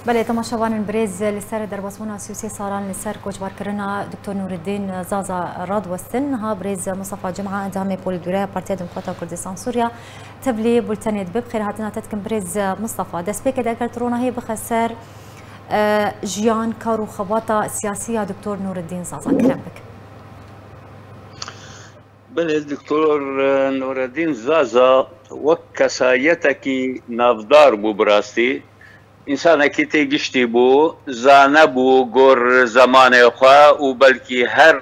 بله تماشاوان بريز لسر درباسبونا سیاسی سالان لسر کوچبار کرنا دکتر نورالدین زازا رادوستن ها بريز مصطفى جمعه ادامه بولدوره بارتي دموکرات کردستان سوریا تبلي بولتنید بخیر هاتنا تتکم بريز مصطفى دسبيك دکر ترونا هي بخسر جيان كارو خباطه سياسيه دكتور نورالدين زازا كلام بك. بله دکتور نورالدین زازا وکسایتك نافدار بو براستی انسان کی تگشتی بو زانه بو گر زمان خوا و بلکی هر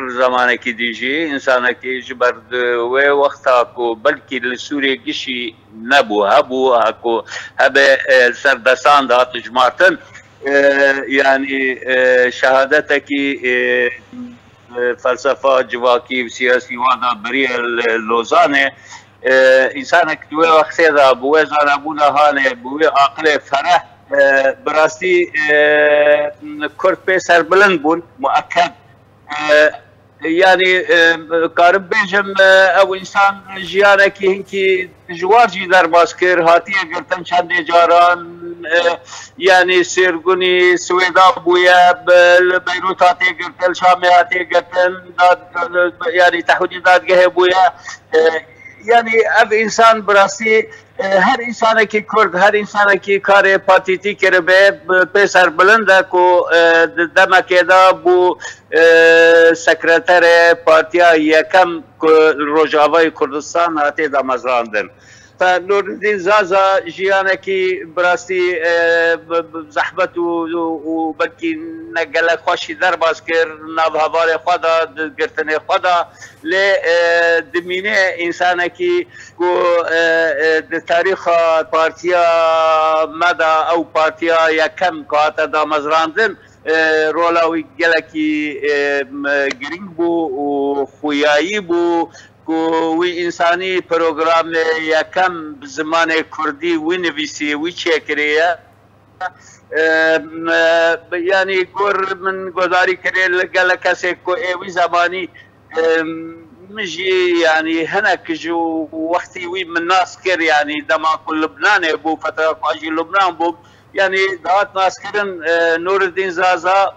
زمان کی دیجی انسان کی جبرد و وقتا کو بلکی لسوری گشی نبو هبو هکو هب سردستان دات جماعتن يعني شهادتك فلسفه جواكي سياسي وادا بريه لوزانه انسانك دوی وقتی دا بوی زانبونا هانه بوی عقل فرح براستی کرد پی سربلند بون مؤکد يعني قارب بيجم او انسان جيانا كي هنكي جوار جي در باسكر هاتي قرتن چند جاران يعني سيرغوني سويدا بويا بيروت هاتي قرتن شامي هاتي قرتن يعني تحويل دادگاه بويا يعني اب انسان براسي هر انسان کی کرد هر انسان کی کار پارتیتی کرده به سر بلند کو دمکه دا بو سکرتر پارتیا یکم روجاوای کردستان هاتی دا مزراندن فنورالدین زازا جیانه کی براستی زحمت و بلکی نگل خوشی در باز کر ناب حوال خدا گرتن خدا لی دمینه انسان کی کو تاریخ پارتیا مدا او پارتیا یکم که هاتا دا مزراندن رولاوی گلکی گرینگ بو و خویایی بو وی انسانی پروگرام یکم زمان کردی وی نویسی وی چکریه یعنی گر من گذاری کرده لگل کسی که ایوی زمانی مجي يعني هناك جو وقتي وي من ناس كر يعني دما كل لبنان بو فتره قاجي لبنان بو يعني دعات ناس كرن نورالدين زازا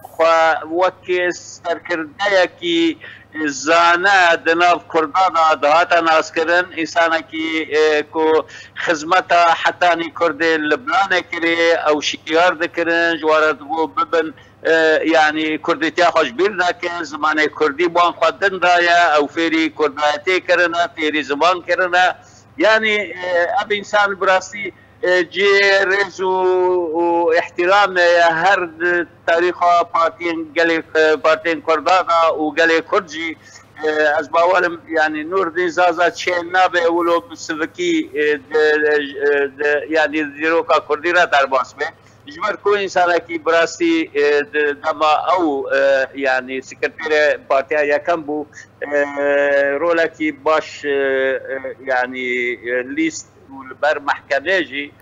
خوا وكيس سركردايا كي زانا دناف كردانا دعات ناس كرن انسانا كي كو خدمتا حتى ني كرد لبنان كري او شيار ذكرن جوارد بو ببن يعني كرديتيا خوش بيرنا كان زمان كردي بوان خدن دايا او فيري كرداتي كرنا فيري زمان كرنا يعني اب انسان براسي جي رزو واحترام هر تاريخ بارتين كردانا وقالي كردجي از باولم يعني نورالدين زازا تشين نابه ولو بسفكي يعني زيروكا كرديرا ترباسمه جبر كل انسان کی براستی دما او يعني سكرتير بارتيا يكم بو رولا کی باش يعني ليست بر محكمه جي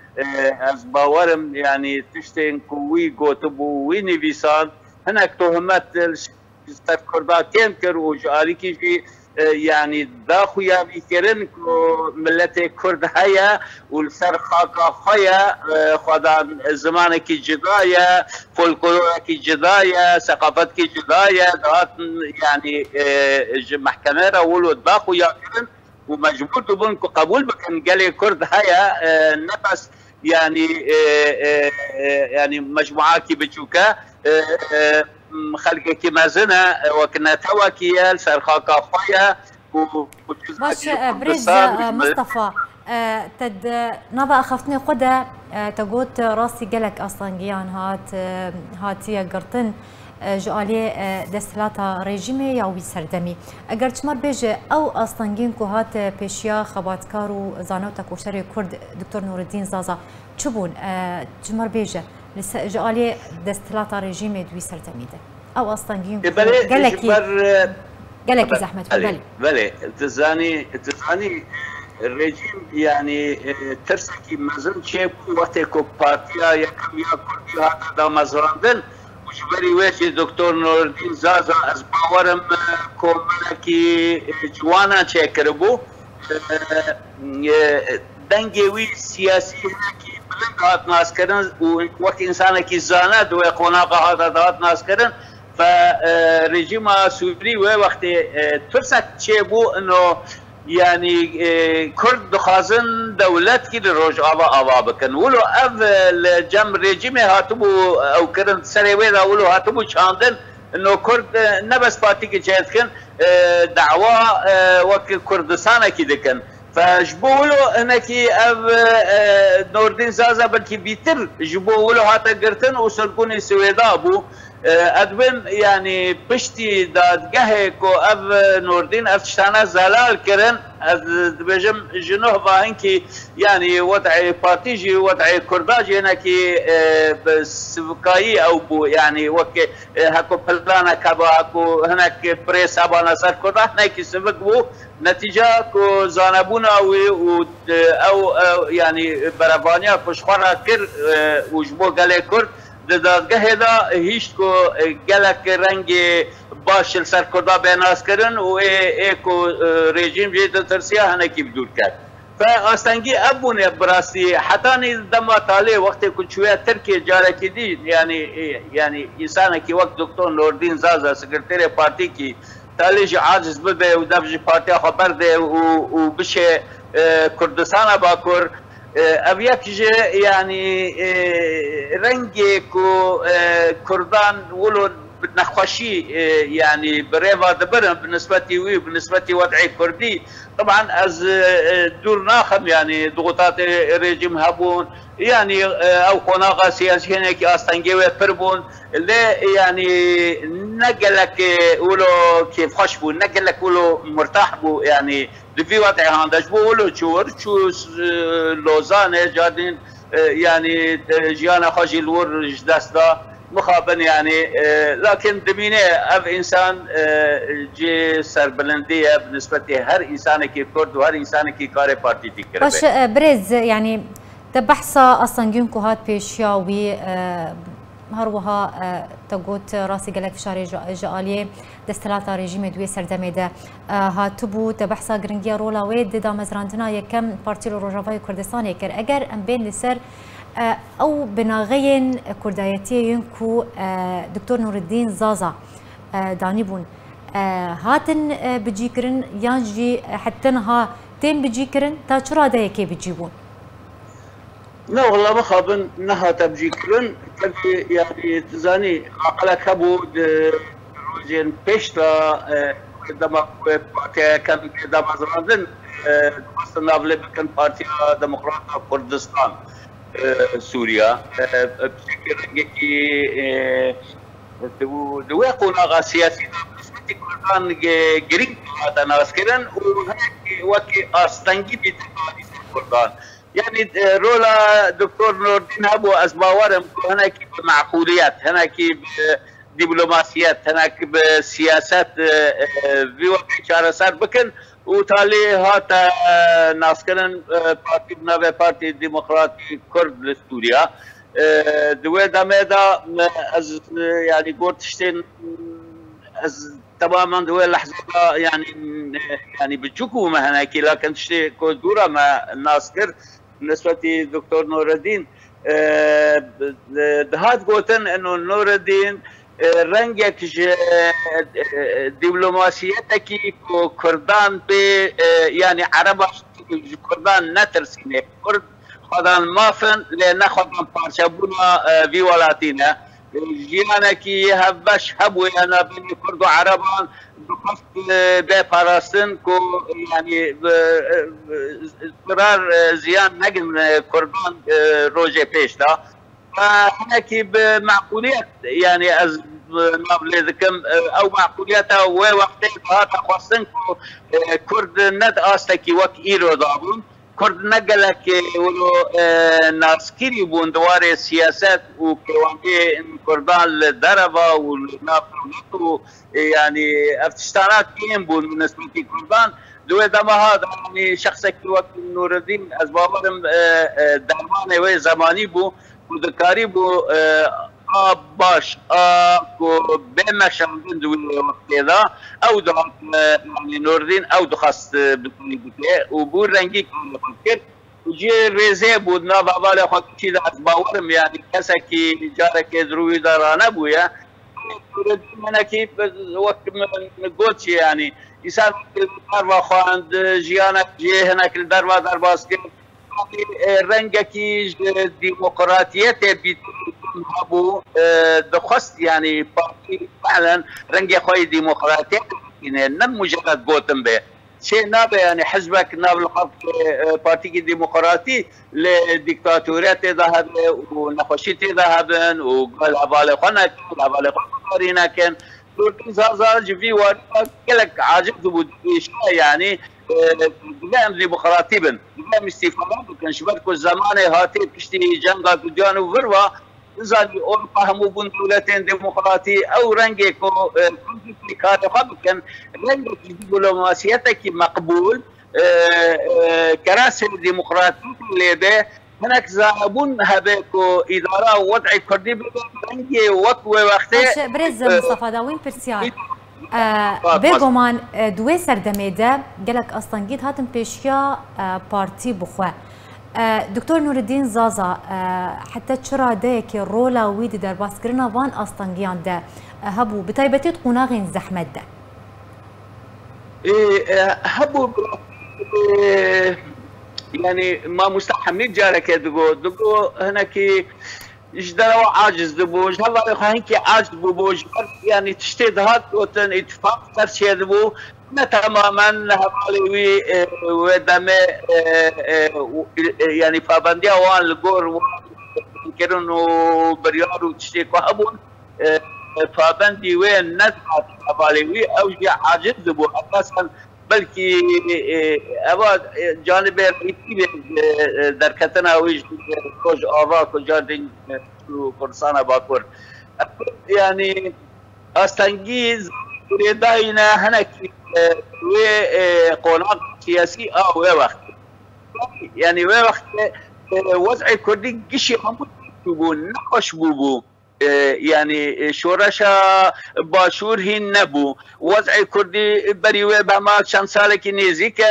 از باورم يعني تشتين كوي گوتبو وي نويسان هناك تهمت سر كردا كم كر وجاري كي يعني داخويا بيكرن ملت كرد هيا والسر خاكا خيا خدا زمان کی جدايا فولكلور کی جدايا ثقافت کی جدايا دات يعني محكمه اول داخويا كرن ومجبور تبون قبول بكن قال كرد هيا نفس يعني مجموعه كي بتشوكا خلقه كي مازنا وكنا توكيال سرخاكا خويا باش بريز مصطفى تد نبا اخفتني قدا تقوت راسي قلك اصلا جيان هاتي قرطن جوالي دستلاتا ريجيمي يا وي سردمي اگر چمر بيجي او اصلا جين كو هات بيشيا خباتكارو زانوتا كوشري كرد دكتور نورالدين زازا چبون چمر بيجي جوالي دستلاتا ريجيمي دوي سردمي ده او اصلا جين قالك زحمت بله تزاني الرجيم يعني ترسكي مازن شيء وقتكو بارتيا يكم يا كردي هذا دا مزراندن وجبري ويش دكتور نورالدين زازا از باورم كومنكي جوانا چكربو دنگوي سياسي كي هات ناس كرن وقت إنسانك الزاند وقناقة هات ناس كرن فرجيم سوري وقت ترسك شيبو إنه يعني كرد دخازن دولت كي لروج آبا بكن ولو أف الجم رجيم هاتبو أو كرن سريوي دا ولو هاتبو شاندن إنه كرد نبس باتي كي جهتكن دعوة وقت كردستان كي دكن فجبولو هناكي أف نوردين زازا بلكي بيتر جبولو هاتا قرتن وسلكوني سويدا بو ادبن يعني بشتي دادگه کو اف نوردين افتشتانا زلال كرن بجم جنوه باهنكي يعني وضع بارتيجي وضع كرداجي هناكي بسبكاي او بو يعني وكي هكو بلانا كابا هكو هناك بريس ابانا سر كردا هناكي سبك بو نتيجة كو زانبونا او يعني برابانيا كشخورا كر وجبو قالي كرد دادگاه دا هیچ کو گلک رنگ باش سر کردا بیناس کردن و ایکو رژیم جدید ترسیه هنه کی بدور کرد فاستنگی ابونه براستی حتی نیز دم تاله وقتی کچویا ترکیه جاره کی دی یعنی انسان کی وقت دکتر نوردین زازا سکرتیر پارتی کی تاله عاجز بده و دبج پارتی خبر ده و بشه کردستان باکر أبيك يعني رنجك كردان ولو نخوشي يعني بريفا دبرن بالنسبة لي بالنسبة وضعي كردي طبعا از دور ناخم يعني ضغوطات الرجيم هبون يعني او قناقة سياسية هيك استنجيوه بربون اللي يعني نقلك ولو كيف خشبو نقلك ولو مرتاح بو يعني في وضع هاندش بو ولو شو لوزانه جادين يعني جيانا خاجي الور جدستا مخابن يعني لكن دمينه اف انسان جي سربلنديه بالنسبه لهر انسان كي كرد وهر انسان كي كار بارتي تكربه باش برز يعني تبحثا اصلا جنكو هات بيشياوي هروها تقوت راسي قالك في شارع جاليه دستلاتا رژیم دوی سردمه هاتبو تبحثا گرنگیا رولا وید دا مزراندنا یکم پارتی روجاوای کردستان یکر اگر ام بین لسر او بناغین کردایتی کو دکتور نوردین زازا دانی بون هاتن بجی کرن یانجی حتی ها تیم بجی کرن تا چرا ده یکی بجیبون لا والله ما خابن نها تبجي كرن يعني تزاني عقلك ابو روزين بيشتا دما كان دما زراندن اصلا قبل كان بارتي ديمقراطيه كردستان سوريا بشكل كي دو قناغ سياسي كردان جريك هذا ناس كرن وكي استنجي بتقاليد كردان يعني رولا دكتور نوردين ابو اسباورم هناك بمعقوليات هناك بدبلوماسيات هناك بسياسات في وقت شارسات بكن وتالي هاتا ناسكرن بارتي بنابي بارتي ديمقراطي كرد لسوريا دوي داميدا از يعني قرتشتين از تماما دوي لحظه يعني بتشوكوا ما هناك لكن تشتي كودورا ما ناسكر بالنسبة لدكتور نور الدين دهات قوتن انه نور الدين رنجك دبلوماسيتك كردان ب يعني عرب كردان نترسينه كرد خدان مافن لان خدان بارشابونا في ولاتينا جيانا كي هبش هبوي انا بين كرد وعربان بقصد بفلسطين كو يعني اضطرار زيان نجم كردان روجي بيشتا فهناك بمعقوليات يعني از نابلذكم او معقولياتها ووقتها هاتا خاصن كرد ند استكي وك ايرو دابون كرد نقلك ولو ناسكيري بون دوار سياسات وكوانكي كردان الدربة والنافرنتو يعني افتشتانات كيم بون بالنسبة لكردان دوي دما هذا يعني شخصك وقت نور الدين اسبابهم درمانه و زماني بو ودكاري بو باش کو بمشاندن دوی وقت دا او دخل يعني نور الدين او دخست بتوني بتاع وبور رنگي كان جی ریزه بود ناباله خود چیز از باورم یعنی کسی که جاره که دروی دارانه بویا من کی وقت من گوت یعنی ایسان در و خواند جیانا جه نکل در و در باز که رنگ کی دموکراتیت بیت ابو دخست یعنی پارتی فعلا رنگ خوی دموکراتیت اینه نه مجرد گوتم به شيء نابه يعني حزبك ناب الحق بارتي ديمقراطي لديكتاتوريات ذهب ونخشيت ذهبن وقال عبالي خنا عبالي خنا كان زازا جفي وكلك عاجب بود يعني قدام ديمقراطي بن قدام استفادة كان شباب كل زمان هاتي بشتي جنگا كجان وفروا زادي أوروبا همو بن دولتين ديمقراطي أو رنجكو كاد خب كان رنجك دبلوماسيتك مقبول كراسي الديمقراطية اللي به هناك زابون هبكو إدارة وضع كردي رنجي وقوة وقته برز مصطفى داوين برسيار بێگومان دوێ سەردەمێدە gelek ئەستەنگیت هاتن پێشیا پارتی بخوا دکتۆر نوردین زازا حتى چرا دەیەکی ڕۆلا وی دەرباسکردنا وان ئەستەنگیاندا هەبوو بتایبەتێت قوناغین زەحمەتدا هەبوو يعني ما مستحمل جارك دقو هناكي جدروا عاجز دبوج هلا هنكي عاجز بوج يعني تشتد هات وتن اتفاق ترشي دبو تماما هبالي ودم يعني فابنديا وان الجور يمكن بريار وتشتي كهبون فابندي وين نزعت هبالي او جي عاجز دبو اساسا بلكي ابا جانب رئيسي دركتنا ويج كوج آوا كجاردين كردستان باكور يعني استنجيز ريداينا هناك قناع سياسي او وقت يعني وقت وضع كردي قشي همو نقش بوبو يعني شورشا باشور هين نبو وضع كردي بريوه بما چند ساله کی نزدیک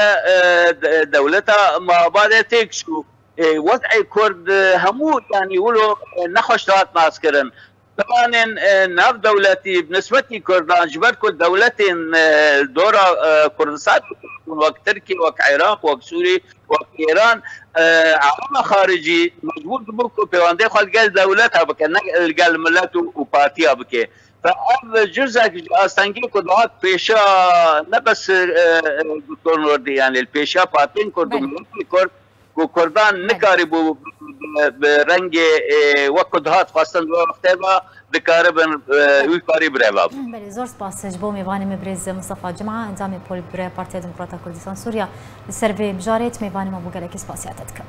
دولتا ما بعد تکشو وضع کرد همو يعني ولو نخوش دات ناس کرن طبعا ناف دولتي بالنسبه كردان جبر كل دولتين دورة كردستان وقت تركيا وقت عراق وقت سوريا وقت ايران عالم خارجي مجبور بكو بيواندي خال قال دولتها بكن قال ملته وبارتيها بكي فهذا جزء استنجي كدوات بيشا نبس دكتور نوردي يعني البيشا بارتين كردون كردان نكاربو برنج وقدهات خاصة وقتها بكاربن ويكارب رباب. بله زور سپاس جبو میوانی مبرز مصطفى جمعة انزامي بول برای پارتی دموکرات کردستان سوریا لسروی بجارت میوانی ما بوگلکی سپاسیاتت کن.